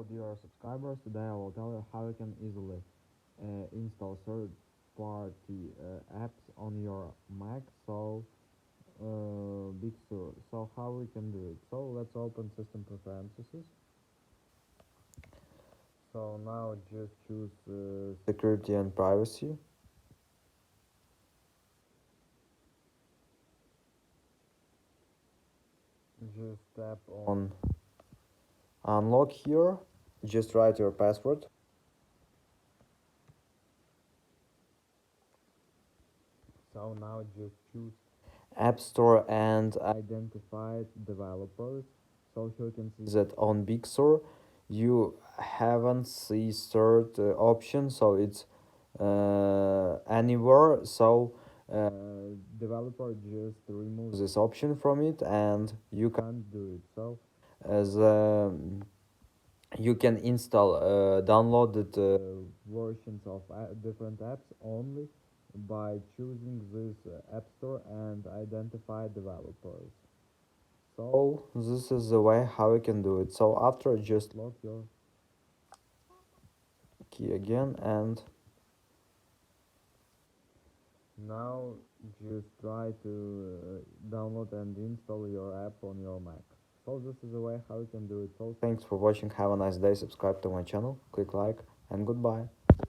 Dear subscribers, today I will tell you how you can easily install third-party apps on your Mac. Big Sur. So how we can do it? So let's open System Preferences. So now just choose Security and Privacy. Just tap on Unlock here. Just write your password. So now just choose App Store and identified developers. So here you can see that on Big Sur you haven't see third option, so it's anywhere. So developer just remove this option from it and you can't do it. So as you can install downloaded versions of different apps only by choosing this app store and identify developers. So this is the way how you can do it. So after, just lock your key again, and now just try to download and install your app on your Mac. So this is the way how you can do it. So thanks for watching, have a nice day, subscribe to my channel, click like, and goodbye.